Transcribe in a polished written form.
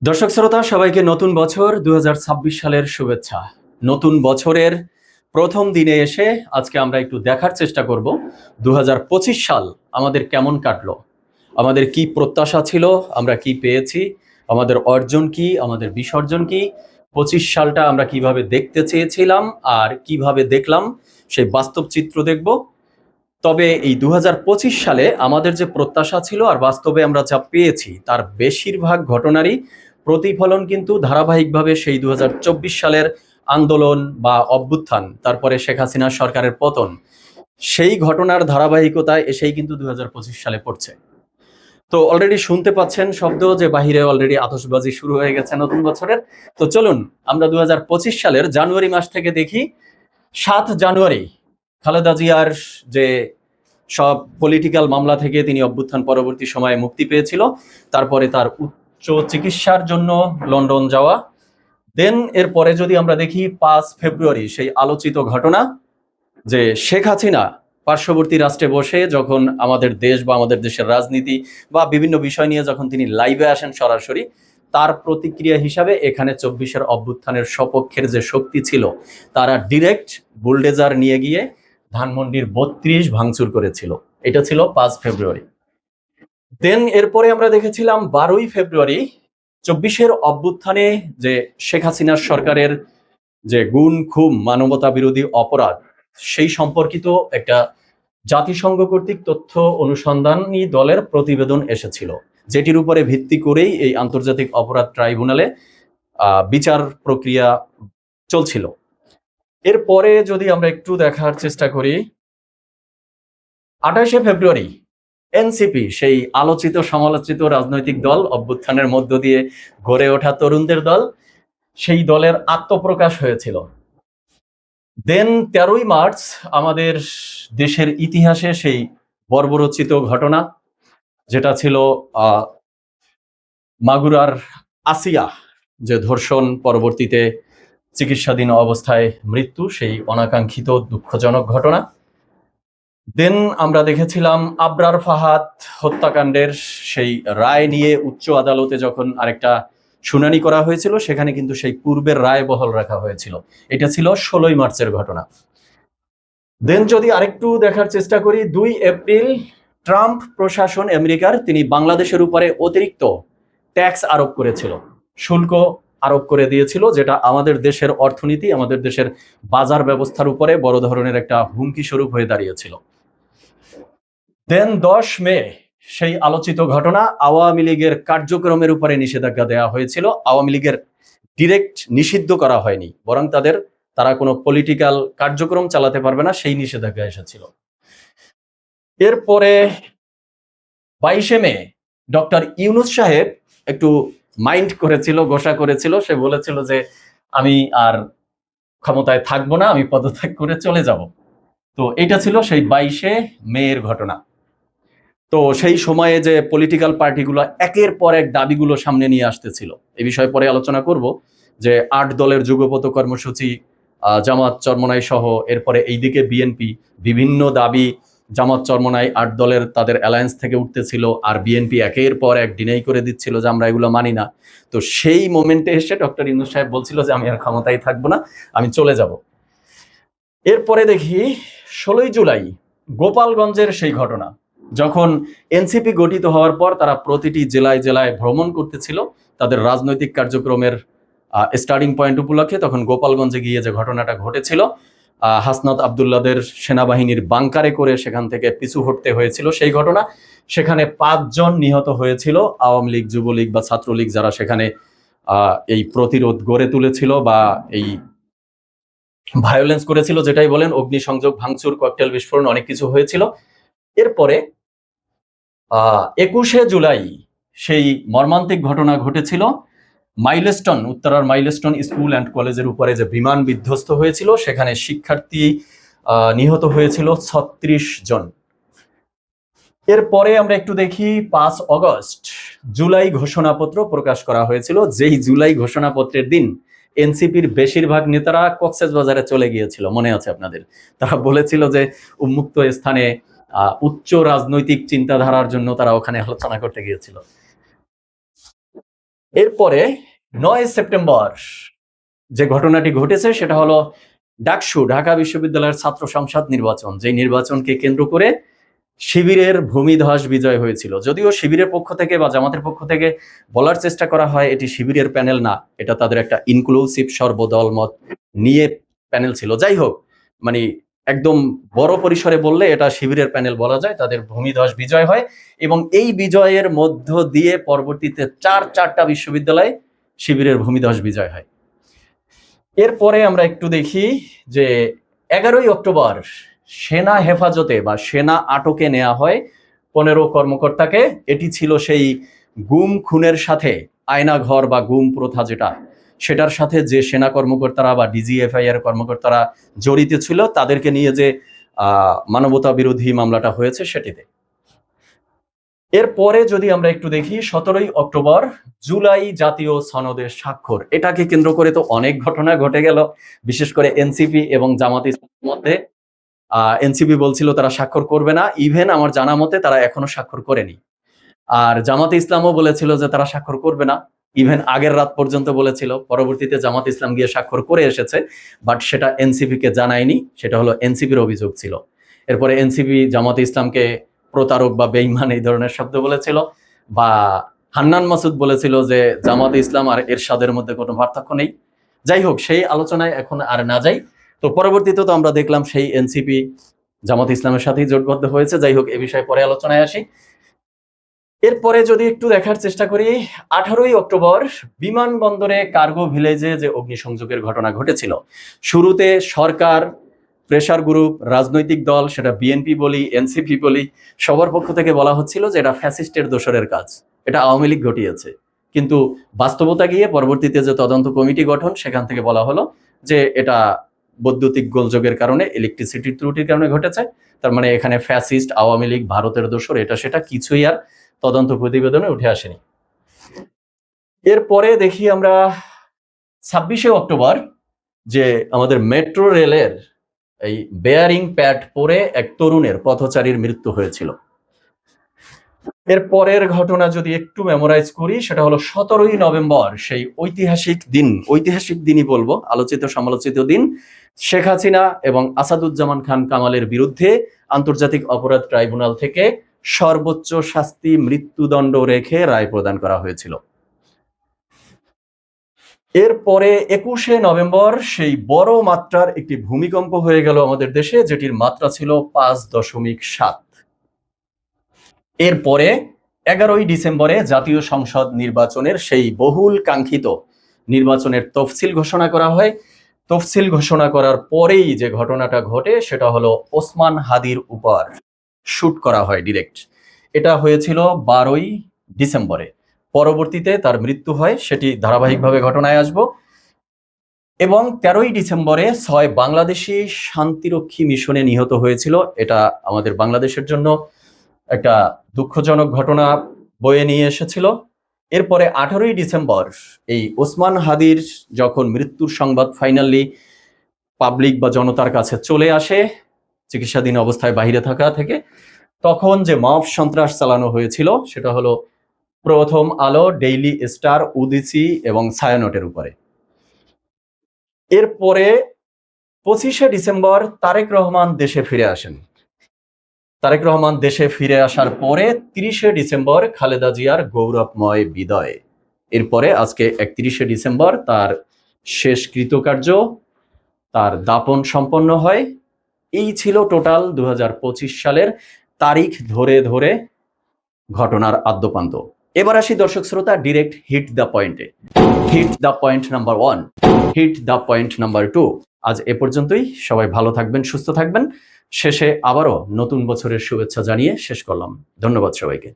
দর্শক শ্রোতা সবাইকে নতুন বছর 2026 সালের শুভেচ্ছা। নতুন বছরের প্রথম দিনে এসে আজকে আমরা একটু দেখার চেষ্টা করব 2025 সাল আমাদের কেমন কাটলো, আমাদের কি প্রত্যাশা ছিল, আমরা কি পেয়েছি, আমাদের অর্জন কি, আমাদের বিসর্জন কি, 25 সালটা আমরা কিভাবে দেখতে চেয়েছিলাম আর কিভাবে দেখলাম সেই বাস্তব চিত্র দেখব। তবে এই 2025 সালে আমাদের যে প্রত্যাশা ছিল আর বাস্তবে আমরা যা পেয়েছি তার বেশিরভাগ ঘটনারই প্রতিফলন কিন্তু ধারাবাহিকভাবে সেই 2024 সালের আন্দোলন বা অভ্যুত্থান, তারপরে শেখ হাসিনা সরকারের পতন, সেই ঘটনার ধারাবাহিকতায় এসেই কিন্তু 2025 সালে পড়ছে। তো অলরেডি শুনতে পাচ্ছেন শব্দ যে বাহিরে অলরেডি আতশবাজি শুরু হয়ে গেছে নতুন বছরের। তো চলুন আমরা 2025 সালের জানুয়ারি মাস থেকে দেখি। 7 জানুয়ারি খালেদা জিয়ার যে সব পলিটিক্যাল মামলা থেকে তিনি অভ্যুত্থান পরবর্তী সময়ে মুক্তি পেয়েছিল, তারপরে তার উচ্চ চিকিৎসার জন্য লন্ডন যাওয়া। দেন এরপরে যদি আমরা দেখি 5 ফেব্রুয়ারি সেই আলোচিত ঘটনা যে শেখ হাসিনা পার্শ্ববর্তী রাষ্ট্রে বসে যখন আমাদের দেশ বা আমাদের দেশের রাজনীতি বা বিভিন্ন বিষয় নিয়ে যখন তিনি লাইভে আসেন সরাসরি, তার প্রতিক্রিয়া হিসাবে এখানে 24-এর অভ্যুত্থানের সপক্ষের যে শক্তি ছিল তারা ডিরেক্ট বুলডেজার নিয়ে গিয়ে ধানমন্ডির 32 ভাঙচুর করেছিল। এটা ছিল 5 ফেব্রুয়ারি। দেন এরপরে আমরা দেখেছিলাম 12ই ফেব্রুয়ারি 24-এর অভ্যুত্থানে যে শেখ হাসিনার সরকারের যে গুম খুন মানবতা বিরোধী অপরাধ সেই সম্পর্কিত একটা জাতিসংঘ কর্তৃক তথ্য অনুসন্ধানী দলের প্রতিবেদন এসেছিল, যেটির উপরে ভিত্তি করেই এই আন্তর্জাতিক অপরাধ ট্রাইব্যুনালে বিচার প্রক্রিয়া চলছিল। এরপরে যদি আমরা একটু দেখার চেষ্টা করি, 28শে ফেব্রুয়ারি এনসিপি সেই আলোচিত সমালোচিত রাজনৈতিক দল, অভ্যুত্থানের মধ্য দিয়ে গড়ে ওঠা তরুণদের দল, সেই দলের আত্মপ্রকাশ হয়েছিল। দেন 13ই মার্চ আমাদের দেশের ইতিহাসে সেই বর্বরোচিত ঘটনা যেটা ছিল মাগুরার আসিয়া, যে ধর্ষণ পরবর্তীতে চিকিৎসাধীন অবস্থায় মৃত্যু, সেই অনাকাঙ্ক্ষিত দুঃখজনক ঘটনা। দেন আমরা দেখেছিলাম আবরার ফাহাদ হত্যাকাণ্ডের সেই রায় নিয়ে উচ্চ আদালতে যখন আরেকটা শুনানি করা হয়েছিল, সেখানে কিন্তু সেই পূর্বের রায় বহাল রাখা হয়েছিল। এটা ছিল 16ই মার্চের ঘটনা। দেন যদি আরেকটু দেখার চেষ্টা করি, 2 এপ্রিল ট্রাম্প প্রশাসন আমেরিকার তিনি বাংলাদেশের উপরে অতিরিক্ত ট্যাক্স আরোপ করেছিল, শুল্ক আরোপ করে দিয়েছিল, যেটা আমাদের দেশের অর্থনীতি, আমাদের দেশের বাজার ব্যবস্থার উপরে বড় ধরনের একটা হুমকি স্বরূপ হয়ে দাঁড়িয়েছিল। দেন 10 মে সেই আলোচিত ঘটনা, আওয়ামী লীগের কার্যক্রমের উপরে নিষেধাজ্ঞা দেওয়া হয়েছিল। আওয়ামী লীগের ডিরেক্ট নিষিদ্ধ করা হয়নি, বরং তারা কোনো পলিটিক্যাল কার্যক্রম চালাতে পারবে না সেই নিষেধাজ্ঞা এসেছিল। এরপরে 22শে মে ডক্টর ইউনূস সাহেব একটু মাইন্ড করেছিল, গোসা করেছিল, সে বলেছিল যে আমি আর ক্ষমতায় থাকবো না, আমি পদত্যাগ করে চলে যাব। তো এটা ছিল সেই 22শে মেয়ের ঘটনা। তো সেই সময়ে যে পলিটিক্যাল পার্টিগুলো একের পর এক দাবিগুলো সামনে নিয়ে আসতেছিল, এই বিষয়ে পরে আলোচনা করব, যে 8 দলের যুগপত কর্মসূচি, জামাত চরমনাই সহ, এরপরে এইদিকে বিএনপি, বিভিন্ন দাবি জামাত চরমনাই 8 দলের তাদের অ্যালায়েন্স থেকে উঠতেছিল, আর বিএনপি একের পর এক ডিনাই করে দিচ্ছিল যে আমরা এগুলো মানি না। তো সেই মোমেন্টে এসে ডক্টর ইউনূস সাহেব বলছিল যে আমি আর ক্ষমতায় থাকবো না, আমি চলে যাব। এরপরে দেখি 16ই জুলাই গোপালগঞ্জের সেই ঘটনা, যখন এনসিপি গঠিত হওয়ার পর তারা প্রতিটি জেলায় জেলায় ভ্রমণ করতেছিল তাদের রাজনৈতিক কার্যক্রমের স্টার্টিং পয়েন্ট উপলক্ষে, তখন গোপালগঞ্জে গিয়ে যে ঘটনাটা ঘটেছিল, হাসনাত আবদুল্লাদের সেনাবাহিনীর বাংকারে করে সেখান থেকে পিছু হটতে হয়েছিল সেই ঘটনা, সেখানে 5 জন নিহত হয়েছিল। আওয়ামী লীগ, যুবলীগ বা ছাত্রলীগ যারা সেখানে এই প্রতিরোধ গড়ে তুলেছিল বা এই ভায়োলেন্স করেছিল, যেটাই বলেন, অগ্নিসংযোগ, ভাঙচুর, ককটেল বিস্ফোরণ, অনেক কিছু হয়েছিল। এরপরে 21শে জুলাই সেই মর্মান্তিক ঘটনা ঘটেছিল মাইলস্টোন, উত্তরার মাইলস্টোন স্কুল অ্যান্ড কলেজের উপরে যে বিমান বিধ্বস্ত হয়েছিল, সেখানে শিক্ষার্থী নিহত হয়েছিল 36 জন। এরপরে আমরা একটু দেখি 5 অগস্ট জুলাই ঘোষণাপত্র প্রকাশ করা হয়েছিল, যেই জুলাই ঘোষণাপত্রের দিন এনসিপির বেশিরভাগ নেতারা কক্সবাজারে চলে গিয়েছিল, মনে আছে আপনাদের? তারা বলেছিল যে উন্মুক্ত স্থানে উচ্চ রাজনৈতিক চিন্তাধারার জন্য তারা ওখানে আলোচনা করতে গিয়েছিল। এরপরে 9 সেপ্টেম্বর যে ঘটনাটি ঘটেছে সেটা হলো ডাকসু, ঢাকা বিশ্ববিদ্যালয়ের ছাত্র সংসদ নির্বাচন, যে নির্বাচনকে কেন্দ্র করে শিবিরের ভূমিধস বিজয় হয়েছিল। যদিও শিবিরের পক্ষ থেকে বা জামাতের পক্ষ থেকে বলার চেষ্টা করা হয় এটি শিবিরের প্যানেল না, এটা তাদের একটা ইনক্লুসিভ সর্বদল মত নিয়ে প্যানেল ছিল। যাই হোক, মানে একদম বড় পরিসরে বললে এটা শিবিরের প্যানেল বলা যায়। তাদের ভূমিধস বিজয় হয় এবং এই বিজয়ের মধ্য দিয়ে পরবর্তীতে চারটা বিশ্ববিদ্যালয়ে শিবিরের ভূমিধস বিজয় হয়। এরপরে আমরা একটু দেখি যে 11 অক্টোবর সেনা হেফাজতে বা সেনা আটকে নেওয়া হয় 15 কর্মকর্তাকে। এটি ছিল সেই গুম খুনের সাথে আয়নাঘর বা গুম প্রথা যেটা, সেটার সাথে যে সেনা কর্মকর্তারা বা ডিজিএফআই এর কর্মকর্তারা জড়িত ছিল তাদেরকে নিয়ে যে মানবতা বিরোধী মামলাটা হয়েছে সেটিতে। এরপরে যদি আমরা একটু দেখি 17 অক্টোবর জুলাই জাতীয় সনদের স্বাক্ষর, এটাকে কেন্দ্র করে তো অনেক ঘটনা ঘটে গেল, বিশেষ করে এনসিপি এবং জামাত ইসলামের মধ্যে। এনসিপি বলছিল তারা স্বাক্ষর করবে না, ইভেন আমার জানা মতে তারা এখনো স্বাক্ষর করেনি। আর জামাতে ইসলামও বলেছিল যে তারা স্বাক্ষর করবে না, ইভেন আগের রাত পর্যন্ত বলেছিল। পরবর্তীতে জামাত ইসলাম গিয়ে স্বাক্ষর করে এসেছে, বাট সেটা এনসিপি কে জানায়নি, সেটা হলো এনসিপির অভিযোগ ছিল। এরপরে এনসিপি জামাতে ইসলামকে প্রতারক বা বেঈমান এই ধরনের শব্দ বলেছিল, বা হান্নান মাসুদ বলেছিল যে জামাতে ইসলাম আর এরশাদের মধ্যে কোনো পার্থক্য নেই। যাই হোক, সেই আলোচনায় এখন আর না যাই। তো পরবর্তীতে তো আমরা দেখলাম সেই এনসিপি জামাত ইসলামের সাথেই জোটবদ্ধ হয়েছে। যাই হোক, এ বিষয়ে পরে আলোচনায় আসি। এরপরে যদি একটু দেখার চেষ্টা করি, 18 অক্টোবর বিমানবন্দরে কার্গো ভিলেজে যে অগ্নিসংযোগের ঘটনা ঘটেছিল, শুরুতে সরকার, প্রেসার গ্রুপ, রাজনৈতিক দল, সেটা বিএনপি বলি, এনসিপি বলি, সবার পক্ষ থেকে বলা হচ্ছিল যে এটা ফ্যাসিস্টের দোসরের কাজ, এটা আওয়ামী লীগ ঘটিয়েছে। কিন্তু বাস্তবতা গিয়ে পরবর্তীতে যে তদন্ত কমিটি গঠন, সেখান থেকে বলা হলো যে এটা বৈদ্যুতিক গোলযোগের কারণে, ইলেকট্রিসিটির ত্রুটির কারণে ঘটেছে। তার মানে এখানে ফ্যাসিস্ট, আওয়ামী লীগ, ভারতের দোসর, এটা সেটা কিছুই আর তদন্ত প্রতিবেদনে উঠে আসেনি। এরপরে দেখি আমরা 26 অক্টোবর যে আমাদের মেট্রো রেলের এই বেয়ারিং প্যাড পরে এক তরুণের, পথচারীর মৃত্যু হয়েছিল। এর পরের ঘটনা যদি একটু মেমোরাইজ করি, সেটা হলো 17 নভেম্বর, সেই ঐতিহাসিক দিনই বলবো, আলোচিত সমালোচিত দিন। শেখ হাসিনা এবং আসাদুজ্জামান খান কামালের বিরুদ্ধে আন্তর্জাতিক অপরাধ ট্রাইব্যুনাল থেকে সর্বোচ্চ শাস্তি মৃত্যুদণ্ড রেখে রায় প্রদান করা হয়েছিল। এরপরে 21 নভেম্বর সেই বড় মাত্রার একটি ভূমিকম্প হয়ে গেল আমাদের দেশে, যেটির মাত্রা ছিল 5.7। এরপরে 11 ডিসেম্বরে জাতীয় সংসদ নির্বাচনের সেই বহুল কাঙ্ক্ষিত নির্বাচনের তফসিল ঘোষণা করা হয়। তফসিল ঘোষণা করার পরেই যে ঘটনাটা ঘটে সেটা হলো ওসমান হাদির উপর শুট করা হয় ডিরেক্ট। এটা হয়েছিল 12 ডিসেম্বরে। পরবর্তীতে তার মৃত্যু হয়, সেটি ধারাবাহিকভাবে ঘটনায় আসব। এবং 13 ডিসেম্বরে 6 বাংলাদেশি শান্তিরক্ষী মিশনে নিহত হয়েছিল। এটা আমাদের বাংলাদেশের জন্য একটা দুঃখজনক ঘটনা বয়ে নিয়ে এসেছিল। এরপরে 18 ডিসেম্বর এই ওসমান হাদির যখন মৃত্যুর সংবাদ ফাইনালি পাবলিক বা জনতার কাছে চলে আসে, চিকিৎসাধীন অবস্থায় বাহিরে থাকা থেকে, তখন যে মব সন্ত্রাস চালানো হয়েছিল সেটা হলো প্রথম আলো, ডেইলি স্টার, উদিসি এবং ছায়ানটের উপরে। এরপরে 25 ডিসেম্বর তারেক রহমান দেশে ফিরে আসেন। তারেক রহমান দেশে ফিরে আসার পরে 30 ডিসেম্বর খালেদা জিয়ার গৌরবময় বিদায়। এরপরে আজকে 31 ডিসেম্বর তার শেষ কৃতকার্য, তার দাপন সম্পন্ন হয়। এই ছিল টোটাল 2025 সালের তারিখ ধরে ধরে ঘটনার আদ্যপান্ত। এবার আসি দর্শক শ্রোতা, ডিরেক্ট হিট দ্য পয়েন্টে। Hit the point number 1, hit the point number 2। আজ এ পর্যন্তই। সবাই ভালো থাকবেন, সুস্থ থাকবেন। শেষে আবারও নতুন বছরের শুভেচ্ছা জানিয়ে শেষ করলাম। ধন্যবাদ সবাইকে।